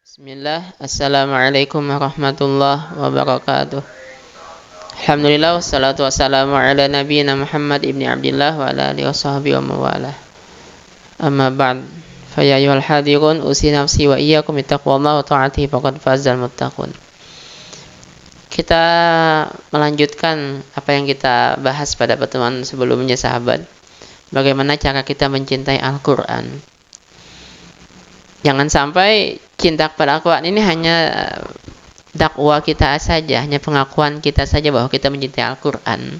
Bismillah, Assalamualaikum warahmatullahi wabarakatuh. Alhamdulillah, wassalatu wassalamu ala nabiyyina Muhammad ibni Abdillah wa ala alihi washabihi wa mawalah. Amma ba'd, fa ya ayyuhal hadirun usi nafsi wa iyyakum bittaqwallahi wa ta'atihi faqad fazal muttaqun. Kita melanjutkan apa yang kita bahas pada pertemuan sebelumnya, sahabat. Bagaimana cara kita mencintai Al-Quran. Jangan sampai cinta kepada Al-Quran ini hanya dakwah kita saja, hanya pengakuan kita saja bahwa kita mencintai Al-Quran.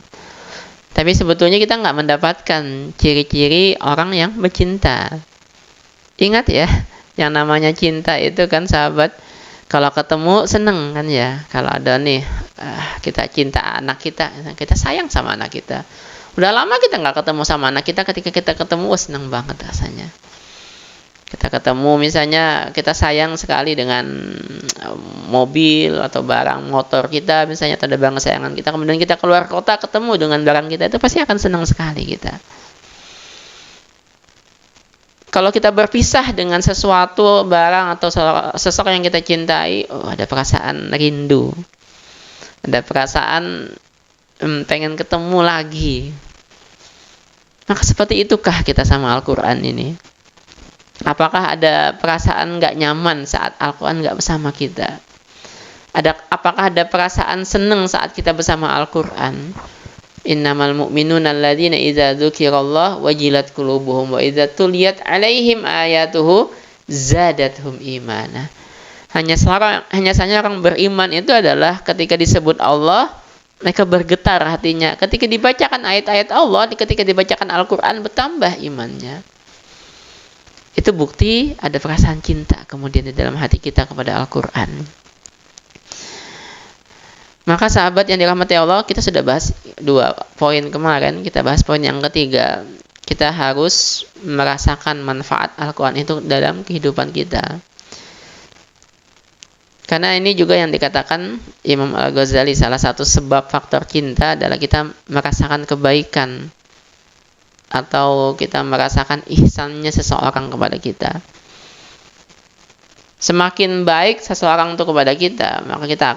Tapi sebetulnya kita nggak mendapatkan ciri-ciri orang yang bercinta. Ingat ya, yang namanya cinta itu kan, sahabat, kalau ketemu seneng kan ya. Kalau ada nih, kita cinta anak kita, kita sayang sama anak kita. Udah lama kita nggak ketemu sama anak kita, ketika kita ketemu, seneng banget rasanya. Kita ketemu, misalnya kita sayang sekali dengan mobil atau barang motor kita, misalnya ada barang kesayangan kita, kemudian kita keluar kota ketemu dengan barang kita, itu pasti akan senang sekali kita. Kalau kita berpisah dengan sesuatu, barang atau seseorang yang kita cintai, ada perasaan rindu, ada perasaan pengen ketemu lagi. Maka seperti itukah kita sama Al-Quran ini? Apakah ada perasaan nggak nyaman saat Al-Quran nggak bersama kita? Apakah ada perasaan senang saat kita bersama Al-Quran? Innamal mu'minuna alladzina idza dzukirallah wajilat qulubuhum wa idza tuliyat 'alaihim ayatuhu zadatuhum imana. Hanya saja orang beriman itu adalah ketika disebut Allah, mereka bergetar hatinya. Ketika dibacakan ayat-ayat Allah, ketika dibacakan Al-Quran, bertambah imannya. Itu bukti ada perasaan cinta kemudian di dalam hati kita kepada Al-Quran. Maka sahabat yang dirahmati Allah, kita sudah bahas 2 poin kemarin, kita bahas poin yang ketiga. Kita harus merasakan manfaat Al-Quran itu dalam kehidupan kita. Karena ini juga yang dikatakan Imam Al-Ghazali, salah satu sebab faktor cinta adalah kita merasakan kebaikan atau kita merasakan ihsannya seseorang kepada kita. Semakin baik seseorang itu kepada kita, maka kita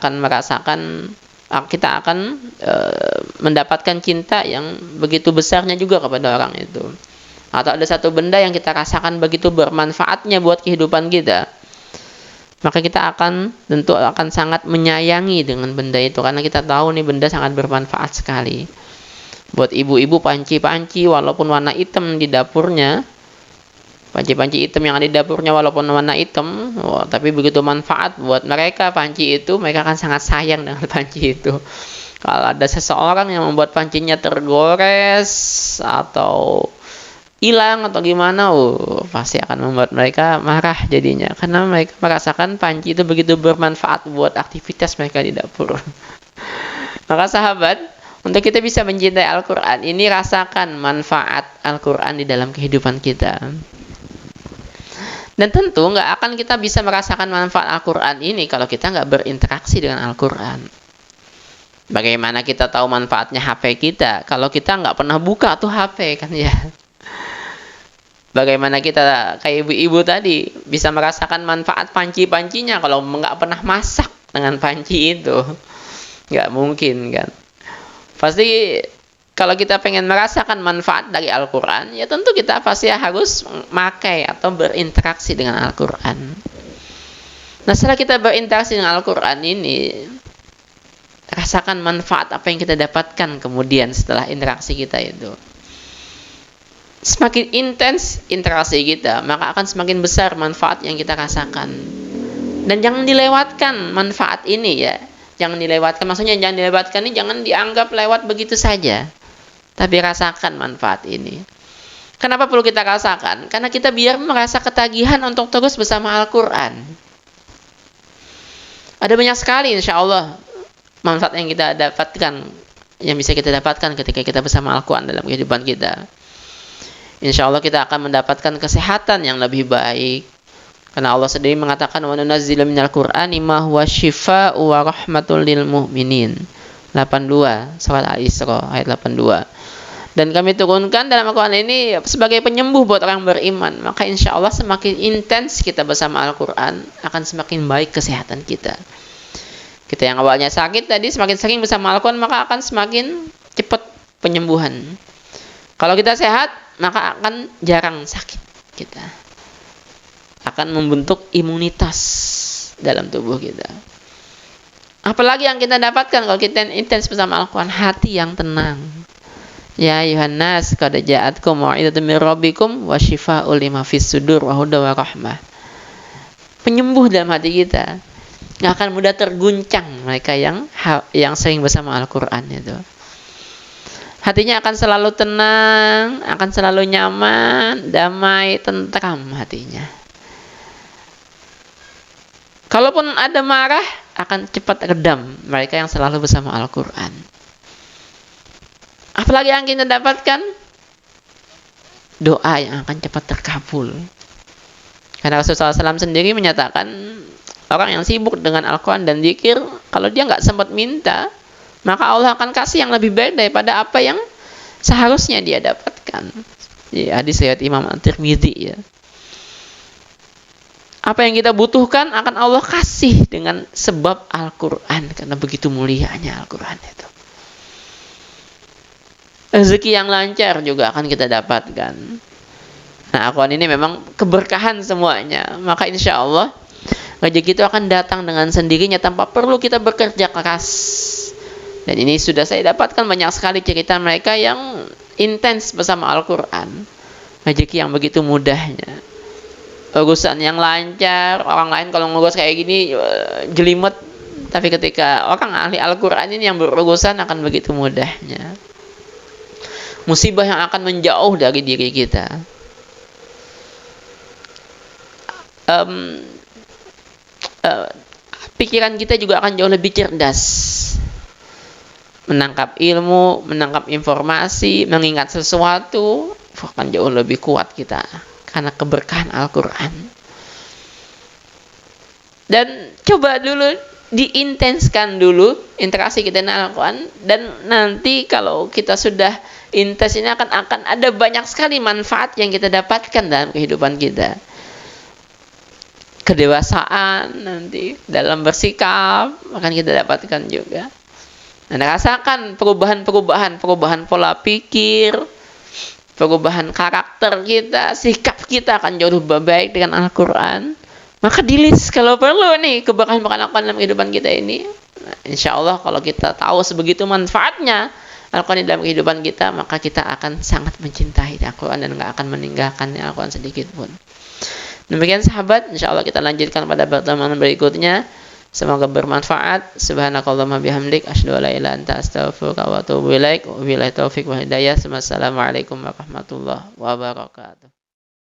akan mendapatkan cinta yang begitu besarnya juga kepada orang itu. Atau ada satu benda yang kita rasakan begitu bermanfaatnya buat kehidupan kita, maka kita tentu akan sangat menyayangi dengan benda itu, karena kita tahu nih benda sangat bermanfaat sekali. Buat ibu-ibu, panci-panci walaupun warna hitam di dapurnya, panci-panci hitam yang ada di dapurnya walaupun warna hitam, tapi begitu manfaat buat mereka panci itu, mereka akan sangat sayang dengan panci itu. Kalau ada seseorang yang membuat pancinya tergores atau hilang atau gimana, pasti akan membuat mereka marah jadinya, karena mereka merasakan panci itu begitu bermanfaat buat aktivitas mereka di dapur. Maka sahabat, untuk kita bisa mencintai Al-Quran ini, rasakan manfaat Al-Quran di dalam kehidupan kita. Dan tentu nggak akan kita bisa merasakan manfaat Al-Quran ini kalau kita nggak berinteraksi dengan Al-Quran. Bagaimana kita tahu manfaatnya HP kita kalau kita nggak pernah buka tuh HP, kan ya? Bagaimana kita kayak ibu-ibu tadi bisa merasakan manfaat panci-pancinya kalau nggak pernah masak dengan panci itu? Nggak mungkin, kan? Pasti kalau kita pengen merasakan manfaat dari Al-Quran, ya tentu kita pasti harus memakai atau berinteraksi dengan Al-Quran. Nah, setelah kita berinteraksi dengan Al-Quran ini, rasakan manfaat apa yang kita dapatkan kemudian setelah interaksi kita itu. Semakin intens interaksi kita, maka akan semakin besar manfaat yang kita rasakan. Dan jangan dilewatkan manfaat ini ya. Jangan dilewatkan, maksudnya jangan dilewatkan ini, jangan dianggap lewat begitu saja, tapi rasakan manfaat ini. Kenapa perlu kita rasakan? Karena kita biar merasa ketagihan untuk terus bersama Al-Quran. Ada banyak sekali insya Allah manfaat yang kita dapatkan, yang bisa kita dapatkan ketika kita bersama Al-Quran dalam kehidupan kita. Insya Allah kita akan mendapatkan kesehatan yang lebih baik, karena Allah sendiri mengatakan wa nunazzilu minal Qur'ani ma huwa syifaa'u wa rahmatul lil mu'minin. 82 surat Al-Isra ayat 82. Dan kami turunkan dalam Al-Quran ini sebagai penyembuh buat orang beriman. Maka insya Allah semakin intens kita bersama Al-Quran, akan semakin baik kesehatan kita. Kita yang awalnya sakit tadi, semakin sering bersama Al-Quran, maka akan semakin cepat penyembuhan. Kalau kita sehat, maka akan jarang sakit kita. Akan membentuk imunitas dalam tubuh kita. Apalagi yang kita dapatkan kalau kita intens bersama Al-Quran, hati yang tenang. Ya ayuhan nas qad ja'atkum mau'izatun mir rabbikum wa syifaa'un lima fis sudur wa hudan wa rahmah. Penyembuh dalam hati kita. Nggak akan mudah terguncang mereka yang sering bersama Al-Quran itu. Hatinya akan selalu tenang, akan selalu nyaman, damai, tentram hatinya. Kalaupun ada marah, akan cepat redam mereka yang selalu bersama Al-Quran. Apalagi yang kita dapatkan, doa yang akan cepat terkabul. Karena Rasulullah SAW sendiri menyatakan, orang yang sibuk dengan Al-Quran dan zikir, kalau dia nggak sempat minta, maka Allah akan kasih yang lebih baik daripada apa yang seharusnya dia dapatkan. Ya, hadis riwayat Imam At-Tirmidzi ya. Apa yang kita butuhkan akan Allah kasih dengan sebab Al-Quran, karena begitu mulianya Al-Quran itu. Rezeki yang lancar juga akan kita dapatkan. Nah, Al-Quran ini memang keberkahan semuanya. Maka insya Allah rezeki itu akan datang dengan sendirinya tanpa perlu kita bekerja keras. Dan ini sudah saya dapatkan banyak sekali cerita mereka yang intens bersama Al-Quran. Rezeki yang begitu mudahnya. Urusan yang lancar, orang lain kalau ngurus kayak gini jelimet. Tapi ketika orang ahli Al-Quran ini yang berurusan akan begitu mudahnya. Musibah yang akan menjauh dari diri kita. Pikiran kita juga akan jauh lebih cerdas. Menangkap ilmu, menangkap informasi, mengingat sesuatu, akan jauh lebih kuat kita. Karena keberkahan Al-Quran. Dan coba dulu diintenskan dulu interaksi kita dengan Al-Quran, dan nanti kalau kita sudah intens ini akan ada banyak sekali manfaat yang kita dapatkan dalam kehidupan kita. Kedewasaan nanti dalam bersikap akan kita dapatkan juga. Dan rasakan perubahan pola pikir, perubahan karakter kita, sikap kita akan jauh lebih baik dengan Al-Quran. Maka dilis kalau perlu nih keberkahan Al-Quran dalam kehidupan kita ini. Nah, insya Allah kalau kita tahu sebegitu manfaatnya Al-Quran dalam kehidupan kita, maka kita akan sangat mencintai Al-Quran dan nggak akan meninggalkan Al-Quran sedikit pun. Demikian sahabat, insya Allah kita lanjutkan pada pertemuan berikutnya. Semoga bermanfaat. Subhanakallahumma bihamdik, asyhadu an la ilaha illa anta, astaghfiruka wa atubu ilaik. Wabillahi taufiq wal hidayah. Wassalamualaikum warahmatullahi wabarakatuh.